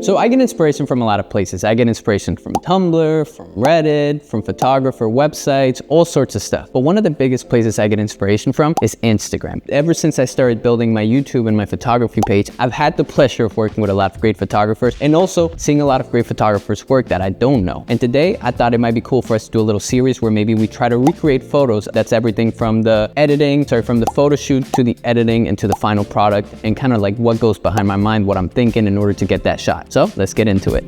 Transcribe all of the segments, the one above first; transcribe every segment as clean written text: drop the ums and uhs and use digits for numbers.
So I get inspiration from a lot of places. I get inspiration from Tumblr, from Reddit, from photographer websites, all sorts of stuff. But one of the biggest places I get inspiration from is Instagram. Ever since I started building my YouTube and my photography page, I've had the pleasure of working with a lot of great photographers and also seeing a lot of great photographers work that I don't know. And today I thought it might be cool for us to do a little series where maybe we try to recreate photos. That's everything from the from the photo shoot to the editing and to the final product, and kind of like what goes behind my mind, what I'm thinking in order to get that shot. So let's get into it.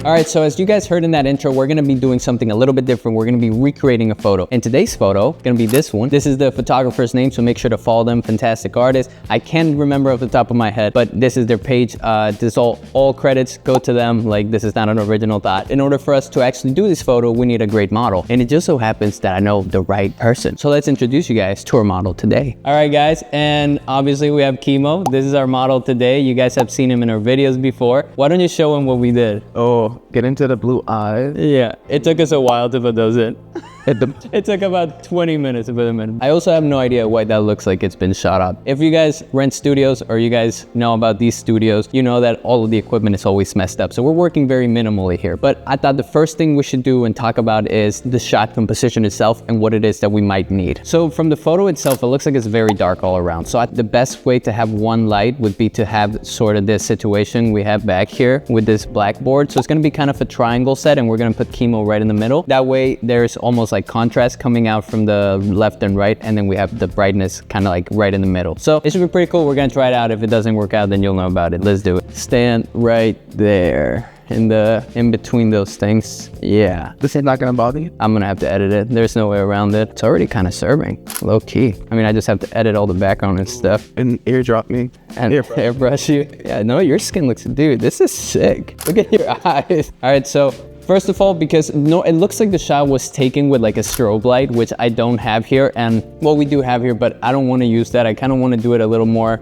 All right, so as you guys heard in that intro, we're gonna be doing something a little bit different. We're gonna be recreating a photo. And today's photo, gonna be this one. This is the photographer's name, so make sure to follow them. Fantastic artist. I can't remember off the top of my head, but this is their page. This all credits go to them. Like, this is not an original thought. In order for us to actually do this photo, we need a great model. And it just so happens that I know the right person. So let's introduce you guys to our model today. All right, guys, and obviously we have Kimo. This is our model today. You guys have seen him in our videos before. Why don't you show him what we did? Oh, get into the blue eyes. Yeah, it took us a while to put those in. It took about 20 minutes to put them in. I also have no idea why that looks like it's been shot up. If you guys rent studios or you guys know about these studios, you know that all of the equipment is always messed up. So we're working very minimally here. But I thought the first thing we should do and talk about is the shot composition itself and what it is that we might need. So from the photo itself, it looks like it's very dark all around. So the best way to have one light would be to have sort of this situation we have back here with this blackboard. So it's gonna be kind of a triangle set, and we're gonna put Kimo right in the middle. That way there's almost like contrast coming out from the left and right, and then we have the brightness kind of like right in the middle. So it should be pretty cool. We're gonna try it out. If it doesn't work out, then you'll know about it. Let's do it. Stand right there in between those things. Yeah. This is not gonna bother you? I'm gonna have to edit it. There's no way around it. It's already kind of serving, low key. I mean, I just have to edit all the background and stuff. And airdrop me. And airbrush you. Yeah, no, your skin looks, dude, this is sick. Look at your eyes. All right, so first of all, because it looks like the shot was taken with like a strobe light, which I don't have here. And well, we do have here, but I don't want to use that. I kind of want to do it a little more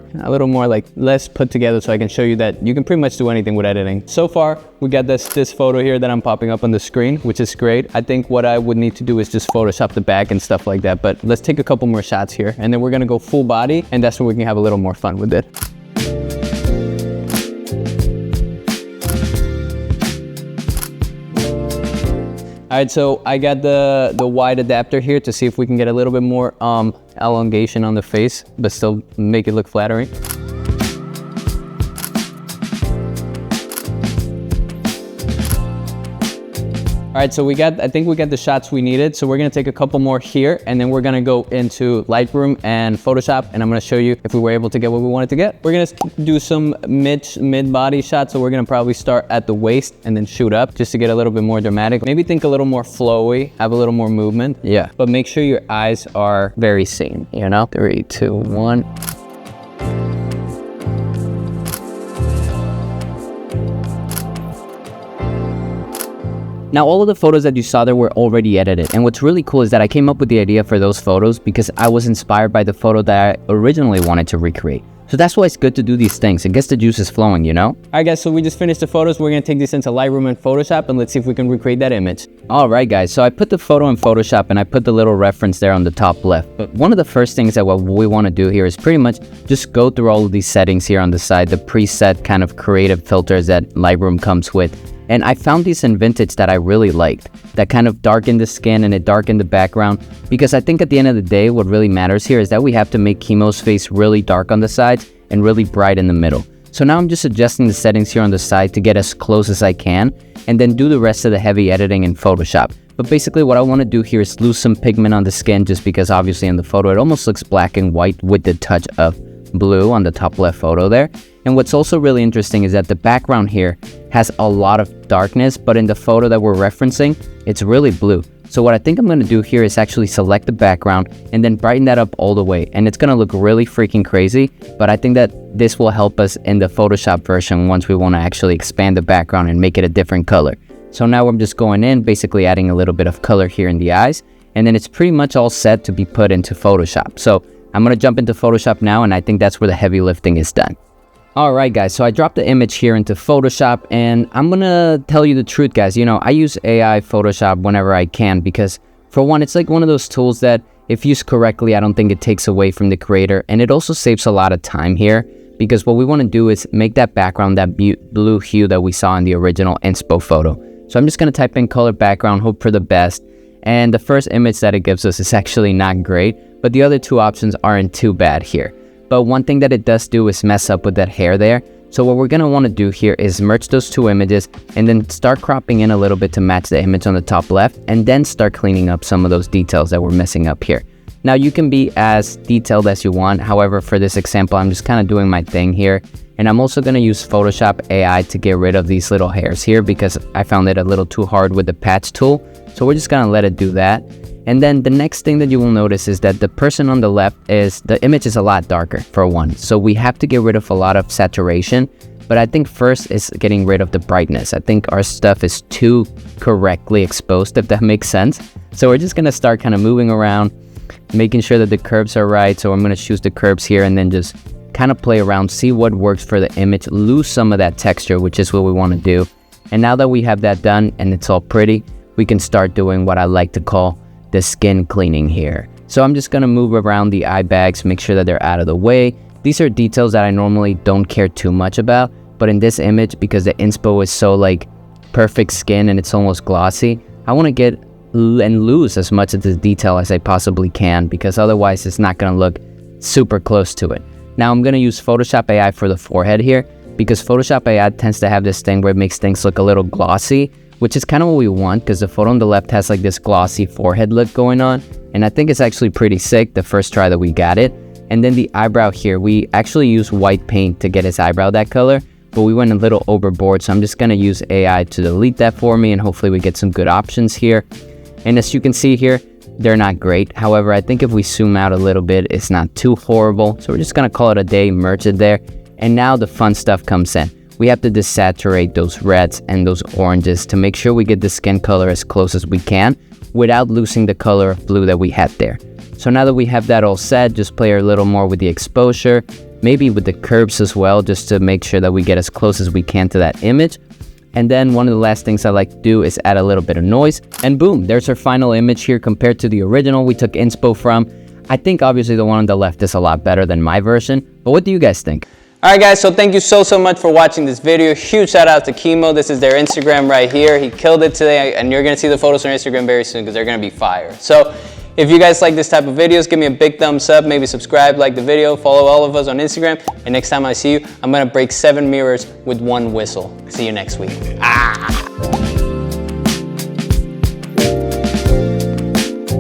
like less put together, so I can show you that you can pretty much do anything with editing. So far, we got this photo here that I'm popping up on the screen, which is great. I think what I would need to do is just Photoshop the back and stuff like that. But let's take a couple more shots here, and then we're gonna go full body, and that's where we can have a little more fun with it. All right, so I got the wide adapter here to see if we can get a little bit more elongation on the face, but still make it look flattering. All right, so I think we got the shots we needed. So we're gonna take a couple more here, and then we're gonna go into Lightroom and Photoshop, and I'm gonna show you if we were able to get what we wanted to get. We're gonna do some mid-body shots, so we're gonna probably start at the waist and then shoot up just to get a little bit more dramatic. Maybe think a little more flowy, have a little more movement. Yeah, but make sure your eyes are very sane, you know? 3, 2, 1. Now, all of the photos that you saw there were already edited, and what's really cool is that I came up with the idea for those photos because I was inspired by the photo that I originally wanted to recreate. So that's why it's good to do these things. It gets the juices flowing, you know? All right, guys, so we just finished the photos. We're gonna take this into Lightroom and Photoshop, and let's see if we can recreate that image. All right, guys, so I put the photo in Photoshop, and I put the little reference there on the top left. But one of the first things that what we wanna do here is pretty much just go through all of these settings here on the side, the preset kind of creative filters that Lightroom comes with. And I found these in Vintage that I really liked, that kind of darkened the skin and it darkened the background, because I think at the end of the day, what really matters here is that we have to make Kimo's face really dark on the sides and really bright in the middle. So now I'm just adjusting the settings here on the side to get as close as I can, and then do the rest of the heavy editing in Photoshop. But basically what I want to do here is lose some pigment on the skin, just because obviously in the photo it almost looks black and white with the touch of blue on the top left photo there. And what's also really interesting is that the background here has a lot of darkness, but in the photo that we're referencing, it's really blue. So what I think I'm going to do here is actually select the background and then brighten that up all the way. And it's going to look really freaking crazy, but I think that this will help us in the Photoshop version once we want to actually expand the background and make it a different color. So now I'm just going in, basically adding a little bit of color here in the eyes, and then it's pretty much all set to be put into Photoshop. So I'm going to jump into Photoshop now, and I think that's where the heavy lifting is done. Alright guys, so I dropped the image here into Photoshop, and I'm gonna tell you the truth, guys. You know, I use AI Photoshop whenever I can because, for one, it's like one of those tools that if used correctly, I don't think it takes away from the creator, and it also saves a lot of time here, because what we want to do is make that background that blue hue that we saw in the original inspo photo. So I'm just going to type in color background, hope for the best, and the first image that it gives us is actually not great, but the other two options aren't too bad here. But one thing that it does do is mess up with that hair there. So what we're going to want to do here is merge those two images and then start cropping in a little bit to match the image on the top left, and then start cleaning up some of those details that we're missing up here. Now you can be as detailed as you want. However, for this example, I'm just kind of doing my thing here. And I'm also going to use Photoshop AI to get rid of these little hairs here, because I found it a little too hard with the patch tool. So we're just going to let it do that. And then the next thing that you will notice is that the person on the left the image is a lot darker for one. So we have to get rid of a lot of saturation. But I think first is getting rid of the brightness. I think our stuff is too correctly exposed, if that makes sense. So we're just going to start kind of moving around, making sure that the curves are right. So I'm going to choose the curves here and then just kind of play around, see what works for the image, lose some of that texture, which is what we want to do. And now that we have that done and it's all pretty, we can start doing what I like to call the skin cleaning here. So I'm just going to move around the eye bags, make sure that they're out of the way. These are details that I normally don't care too much about, but in this image, because the inspo is so like perfect skin and it's almost glossy, I want to get and lose as much of the detail as I possibly can, because otherwise it's not going to look super close to it. Now I'm going to use Photoshop AI for the forehead here, because Photoshop AI tends to have this thing where it makes things look a little glossy, which is kind of what we want, because the photo on the left has like this glossy forehead look going on. And I think it's actually pretty sick the first try that we got it. And then the eyebrow here, we actually use white paint to get his eyebrow that color, but we went a little overboard. So I'm just going to use AI to delete that for me, and hopefully we get some good options here. And as you can see here, they're not great. However, I think if we zoom out a little bit, it's not too horrible. So we're just going to call it a day, merge it there. And now the fun stuff comes in. We have to desaturate those reds and those oranges to make sure we get the skin color as close as we can without losing the color of blue that we had there. So now that we have that all set, just play a little more with the exposure, maybe with the curves as well, just to make sure that we get as close as we can to that image. And then one of the last things I like to do is add a little bit of noise, and boom, there's our final image here compared to the original we took inspo from. I think obviously the one on the left is a lot better than my version, but what do you guys think? All right, guys, so thank you so much for watching this video. Huge shout out to Chemo. This is their Instagram right here. He killed it today, and you're gonna see the photos on Instagram very soon because they're gonna be fire. So if you guys like this type of videos, give me a big thumbs up, maybe subscribe, like the video, follow all of us on Instagram, and next time I see you, I'm gonna break 7 mirrors with 1 whistle. See you next week.